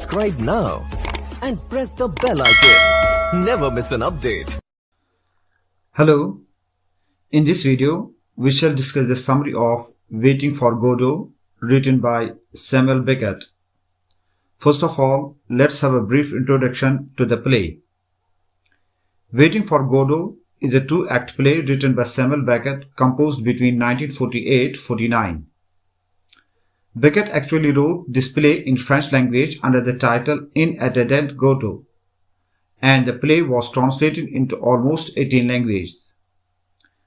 subscribe now and press the bell icon. Never miss an update. Hello, in this video we shall discuss the summary of Waiting for Godot written by Samuel Beckett. First of all, let's have a brief introduction to the play. Waiting for Godot is a two-act play written by Samuel Beckett, composed between 1948-49. Beckett actually wrote this play in French language under the title In Attendant Godot, and the play was translated into almost 18 languages.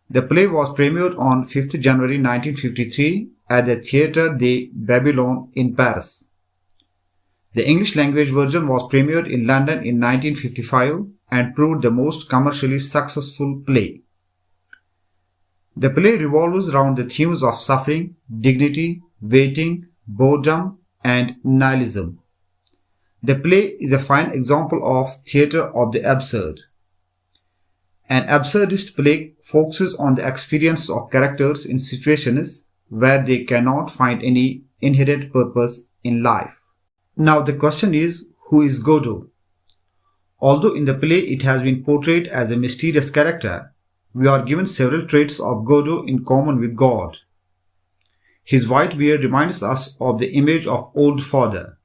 The play was premiered on 5th January 1953 at the Théâtre de Babylone in Paris. The English language version was premiered in London in 1955 and proved the most commercially successful play. The play revolves around the themes of suffering, dignity, waiting, boredom, and nihilism. The play is a fine example of theatre of the absurd. An absurdist play focuses on the experience of characters in situations where they cannot find any inherent purpose in life. Now the question is, who is Godot? Although in the play it has been portrayed as a mysterious character, we are given several traits of Godot in common with God. His white beard reminds us of the image of Old Father.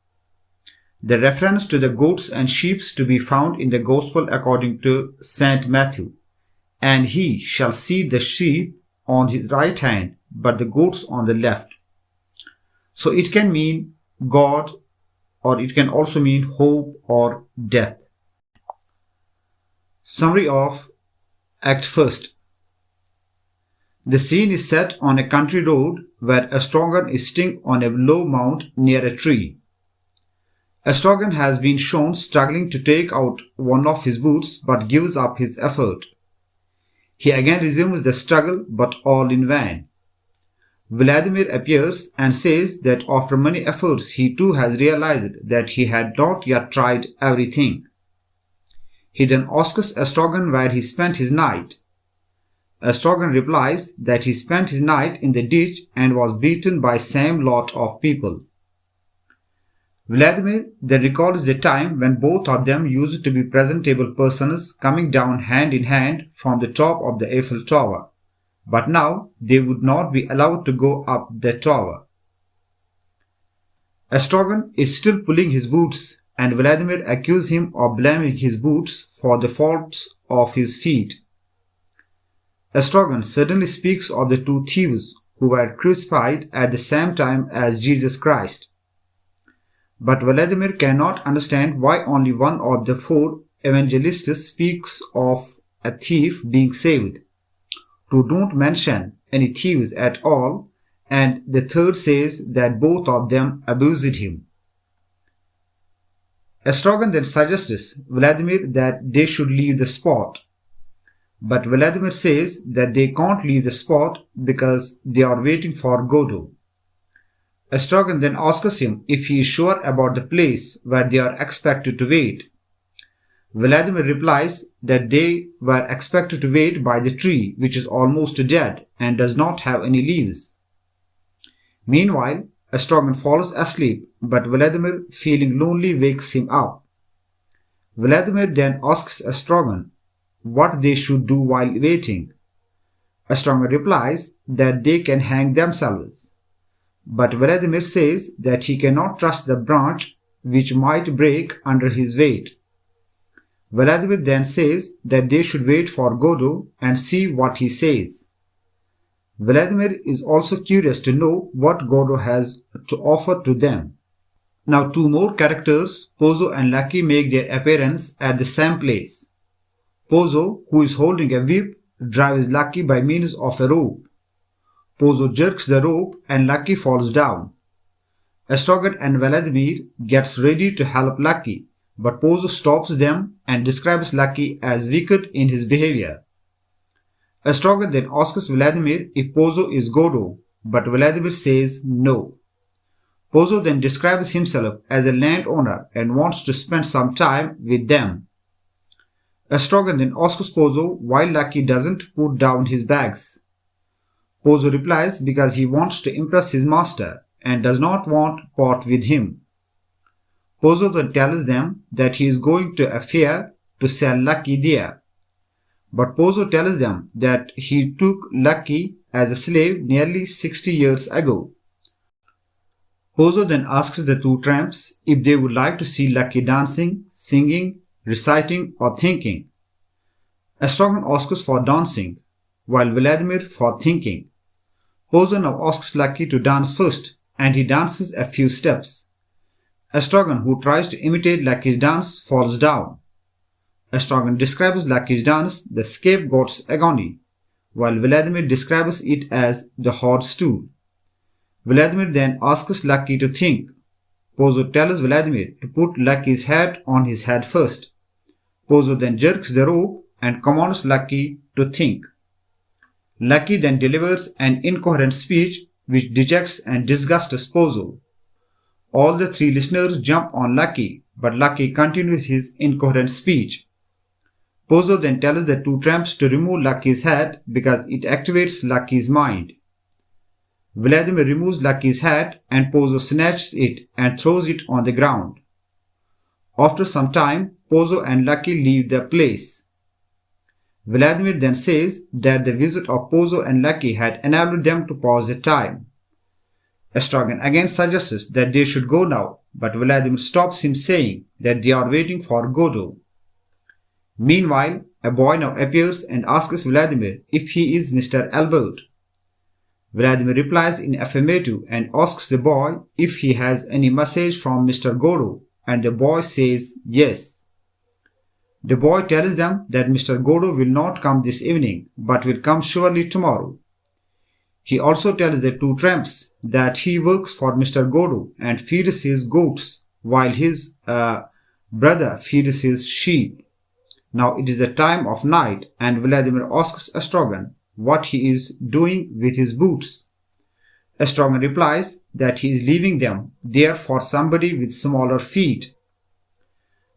The reference to the goats and sheep to be found in the Gospel according to Saint Matthew, and he shall see the sheep on his right hand, but the goats on the left. So it can mean God, or it can also mean hope or death. Summary of Act First. The scene is set on a country road where Estrogan is sitting on a low mount near a tree. Estrogan has been shown struggling to take out one of his boots but gives up his effort. He again resumes the struggle, but all in vain. Vladimir appears and says that after many efforts he too has realized that he had not yet tried everything. He then asks Estrogan where he spent his night. Estrogan replies that he spent his night in the ditch and was beaten by same lot of people. Vladimir then recalls the time when both of them used to be presentable persons coming down hand in hand from the top of the Eiffel Tower, but now they would not be allowed to go up the tower. Estrogan is still pulling his boots, and Vladimir accuses him of blaming his boots for the faults of his feet. Estrogan suddenly speaks of the two thieves who were crucified at the same time as Jesus Christ. But Vladimir cannot understand why only one of the four evangelists speaks of a thief being saved. Two don't mention any thieves at all, and the third says that both of them abused him. Estrogan then suggests Vladimir that they should leave the spot. But Vladimir says that they can't leave the spot because they are waiting for Godot. Estrogan then asks him if he is sure about the place where they are expected to wait. Vladimir replies that they were expected to wait by the tree, which is almost dead and does not have any leaves. Meanwhile, Estrogan falls asleep, but Vladimir, feeling lonely, wakes him up. Vladimir then asks Estrogan what they should do while waiting. Estrogan replies that they can hang themselves. But Vladimir says that he cannot trust the branch which might break under his weight. Vladimir then says that they should wait for Godot and see what he says. Vladimir is also curious to know what Godot has to offer to them. Now two more characters, Pozzo and Lucky, make their appearance at the same place. Pozzo, who is holding a whip, drives Lucky by means of a rope. Pozzo jerks the rope and Lucky falls down. Estrogan and Vladimir gets ready to help Lucky, but Pozzo stops them and describes Lucky as wicked in his behavior. Estrogan then asks Vladimir if Pozzo is Godot, but Vladimir says no. Pozzo then describes himself as a landowner and wants to spend some time with them. Estrogan then asks Pozzo why Lucky doesn't put down his bags. Pozzo replies because he wants to impress his master and does not want part with him. Pozo then tells them that he is going to a fair to sell Lucky there. But Pozo tells them that he took Lucky as a slave nearly 60 years ago. Pozo then asks the two tramps if they would like to see Lucky dancing, singing, reciting, or thinking. Estragon asks for dancing, while Vladimir for thinking. Pozo now asks Lucky to dance first, and he dances a few steps. Estragon, who tries to imitate Lucky's dance, falls down. Estragon describes Lucky's dance the scapegoat's agony, while Vladimir describes it as the hard stool. Vladimir then asks Lucky to think. Pozo tells Vladimir to put Lucky's hat on his head first. Pozo then jerks the rope and commands Lucky to think. Lucky then delivers an incoherent speech which dejects and disgusts Pozo. All the three listeners jump on Lucky, but Lucky continues his incoherent speech. Pozo then tells the two tramps to remove Lucky's hat because it activates Lucky's mind. Vladimir removes Lucky's hat and Pozo snatches it and throws it on the ground. After some time, Pozo and Lucky leave the place. Vladimir then says that the visit of Pozo and Lucky had enabled them to pause the time. Estragon again suggests that they should go now, but Vladimir stops him saying that they are waiting for Godot. Meanwhile, a boy now appears and asks Vladimir if he is Mr. Albert. Vladimir replies in affirmative and asks the boy if he has any message from Mr. Godot, and the boy says yes. The boy tells them that Mr. Godot will not come this evening, but will come surely tomorrow. He also tells the two tramps that he works for Mr. Godot and feeds his goats, while his brother feeds his sheep. Now it is the time of night, and Vladimir asks Estragon what he is doing with his boots. Estragon replies that he is leaving them there for somebody with smaller feet.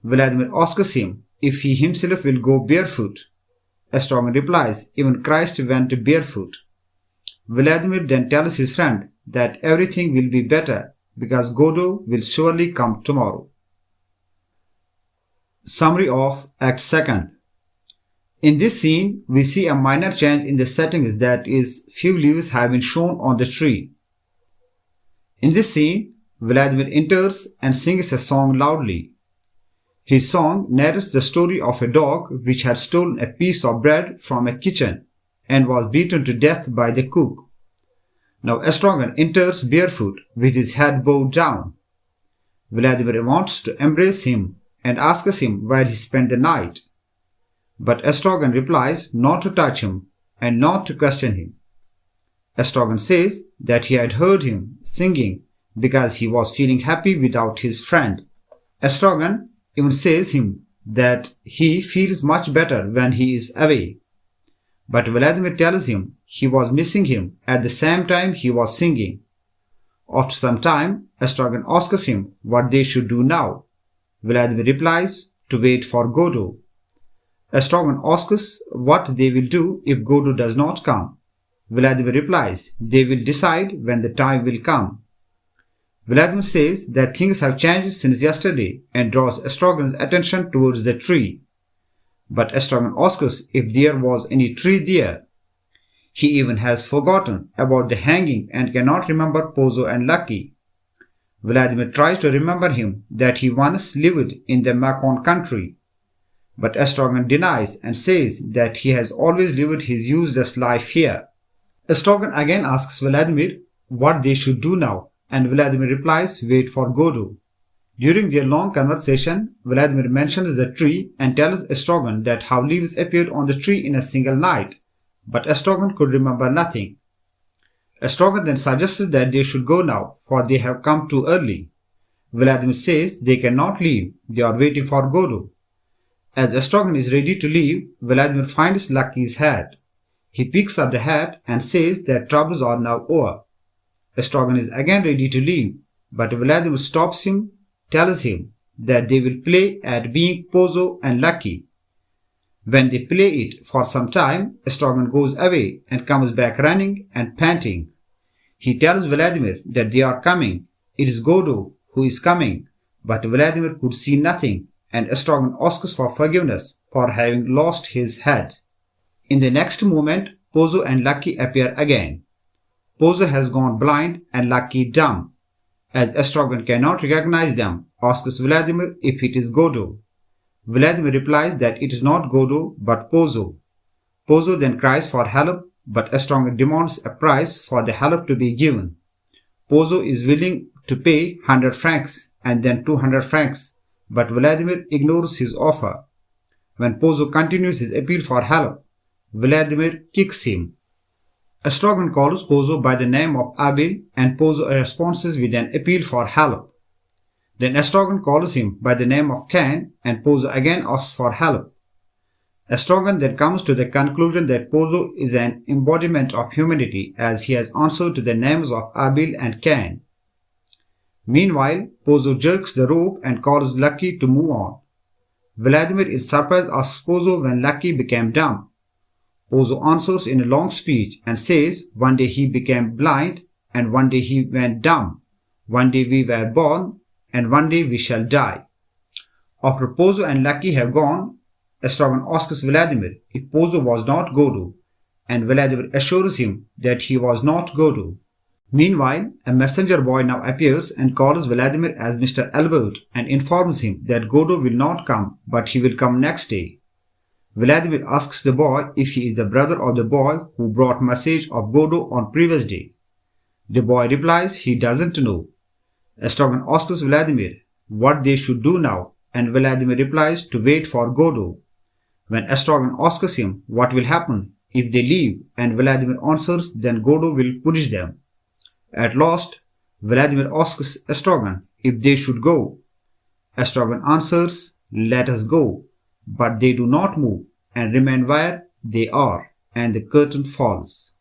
Vladimir asks him if he himself will go barefoot. Estragon replies even Christ went barefoot. Vladimir then tells his friend that everything will be better because Godot will surely come tomorrow. Summary of Act 2. In this scene, we see a minor change in the settings, that is, few leaves have been shown on the tree. In this scene, Vladimir enters and sings a song loudly. His song narrates the story of a dog which had stolen a piece of bread from a kitchen and was beaten to death by the cook. Now Estragon enters barefoot with his head bowed down. Vladimir wants to embrace him and asks him where he spent the night. But Estragon replies not to touch him and not to question him. Estragon says that he had heard him singing because he was feeling happy without his friend. Estragon even says him that he feels much better when he is away. But Vladimir tells him he was missing him at the same time he was singing. After some time, Estragon asks him what they should do now. Vladimir replies to wait for Godot. Estragon asks what they will do if Godot does not come. Vladimir replies they will decide when the time will come. Vladimir says that things have changed since yesterday and draws Estragon's attention towards the tree. But Estragon asks if there was any tree there. He even has forgotten about the hanging and cannot remember Pozo and Lucky. Vladimir tries to remember him that he once lived in the Macon country. But Estragon denies and says that he has always lived his useless life here. Estragon again asks Vladimir what they should do now, and Vladimir replies wait for Godot. During their long conversation, Vladimir mentions the tree and tells Estragon that how leaves appeared on the tree in a single night, but Estragon could remember nothing. Estragon then suggested that they should go now, for they have come too early. Vladimir says they cannot leave, they are waiting for Godot. As Estragon is ready to leave, Vladimir finds Lucky's hat. He picks up the hat and says that troubles are now over. Estragon is again ready to leave, but Vladimir stops him, tells him that they will play at being Pozo and Lucky. When they play it for some time, Estragon goes away and comes back running and panting. He tells Vladimir that they are coming. It is Godot who is coming, but Vladimir could see nothing, and Estragon asks for forgiveness for having lost his head. In the next moment, Pozzo and Lucky appear again. Pozzo has gone blind and Lucky dumb. As Estragon cannot recognize them, asks Vladimir if it is Godot. Vladimir replies that it is not Godot but Pozzo. Pozzo then cries for help, but Estragon demands a price for the help to be given. Pozzo is willing to pay 100 francs and then 200 francs, but Vladimir ignores his offer. When Pozzo continues his appeal for help, Vladimir kicks him. Estragon calls Pozzo by the name of Abel, and Pozzo responds with an appeal for help. Then Estragon calls him by the name of Cain, and Pozzo again asks for help. Estragon then comes to the conclusion that Pozzo is an embodiment of humanity, as he has answered to the names of Abel and Cain. Meanwhile, Pozzo jerks the rope and calls Lucky to move on. Vladimir is surprised, asks Pozzo when Lucky became dumb. Pozzo answers in a long speech and says one day he became blind, and one day he went dumb, one day we were born, and one day we shall die. After Pozzo and Lucky have gone, Estragon asks Vladimir if Pozzo was not Godot, and Vladimir assures him that he was not Godot. Meanwhile, a messenger boy now appears and calls Vladimir as Mr. Albert and informs him that Godot will not come, but he will come next day. Vladimir asks the boy if he is the brother of the boy who brought message of Godot on previous day. The boy replies he doesn't know. Estragon asks Vladimir what they should do now, and Vladimir replies to wait for Godot. When Estragon asks him what will happen if they leave, and Vladimir answers then Godot will punish them. At last, Vladimir asks Estragon if they should go. Estragon answers, "Let us go," but they do not move and remain where they are, and the curtain falls.